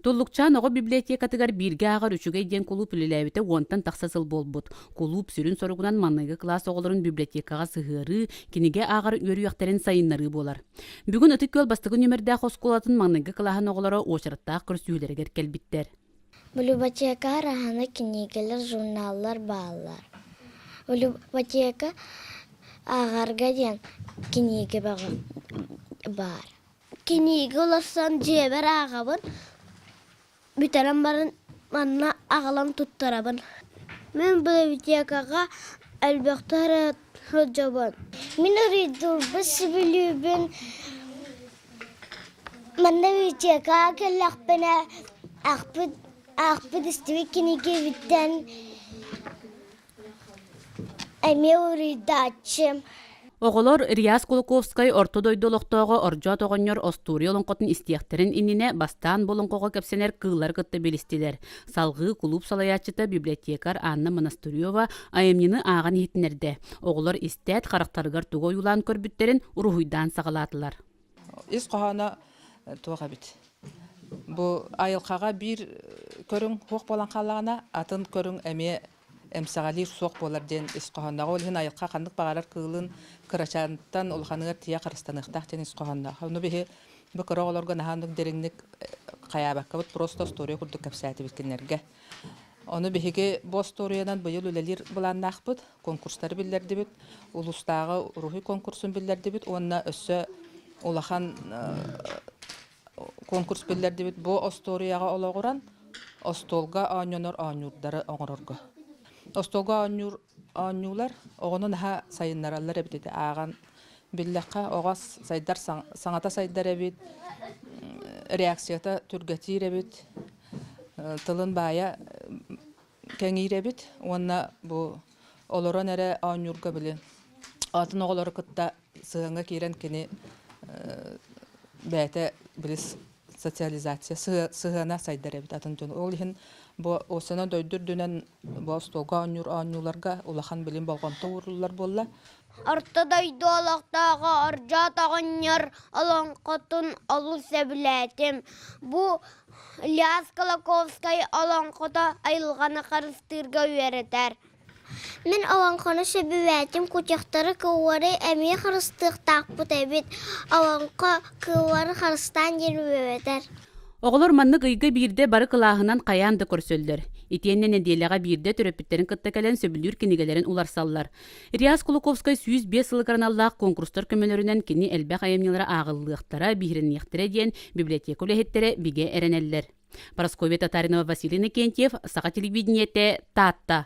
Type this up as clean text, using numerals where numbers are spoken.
Туллукчан оҕо библиотекатыгар бирге ағар үчүгэй ден кулуп үлелэбите уонтан тахсасыл болбут. Кулуп сүрүн соругунан манныгы класс оҕолорун библиотекага сыһыары, киниге ағар үөрүяхтарын сайыннары болар. Бүгүн ытык көл бастыгын өмердäх оскулатын манныгы клаһын оҕолоро уочараттаах көрсүүлэригер келбиттер. Библиотека арахана кинигелер, журналлар баалар. Библиотека ағарга ден киниге бар. Киниге оласан жебер ағабын, бүтерен барын манна ағалан туттарабын. Мен библиотекаға әлбәқтары ходжабын. Мен үрейдурбы сибилюбін. Манна библиотека келләқпіне ақпыд істеуі киниге біттен әме үрейдачым. Оголор Риас Кулаковскай ортодойдолоқтоого оржо тоҕонньор остури олонкотун истиэхтерин иннине бастаан болонкого кепсенер кыылар кытта билистилер. Салгы кулуп салаячыта библиотекар Анна Монастырёва айымнины ааган хитинерде. Оголор истэт характарыгар туго юлаан көрбүттерин уруһуйдаан сагалаатылар. Ис кохана туга бит. Бу айылкага бир көрүң хук болан каллагана атын көрүң эме эмсагалир суок болар ден исқоһаннага ол хин айылка кандык багарар кыылын кырачантан улханыгар тия карыстаныктах ден исқоһаннага. Уну бихи бу кыроголорго нахандык дереңник каябакка просто история курдук капсаты биткеннерге. Ону бихиге бу историянан быйыл үлелир буланнахбыт, конкурстар биллердибит, улустагы рухи конкурсын биллердибит, онна өссө улахан конкурс биллердибит. Бу историяга ологуран остолга аньонор аньурдары оңорорго. Остолга аньюлар оғонун ха сайыннаралар эбит аған биллэхқа оғас сайдар саңата сайдар эбит, реакцията түргетир эбит, тылын бая кеңир эбит. Онна бу олорон эре аньюрга биле атын оғолор кытта сыгынга кирен кини бәйте билис социализация сыгына сайдар эбит атын жон. Ол ихин бу осына дөйдүр дүнен бу столга аньюларга улахан билим болгонто уруллар болла. Ортодойдолоқтағы оржа тоғыннер олонқотун олу сөбілетім. Бу Риас Кулаковскай олонқота айылғаны қарыстырға үйеретер. Мен олонқоны сөбілетім күтектері көвары әме қарыстық тақпыт әбет. Олонқо көвары қарыстан ден үйеретер. Оголор маннык ыйга бирде бары кылааһынан каяанды көрсөллөр. Итиэннен эдиэлэҕэ бирде төрөппүттерин кыттакален сөбүлүүр кинигелерин уларсаллар. Риас Кулаковскай 105 сылыкараналлаах конкурстар көмөлөрүнөн кини элбэх айымнылары агыллыахтара биһиринниэхтере диэн библиотека үлэһиттере биге эренеллер. Парасковья Татаринова, Василий Никентьев, Саха телевидениете, Татта.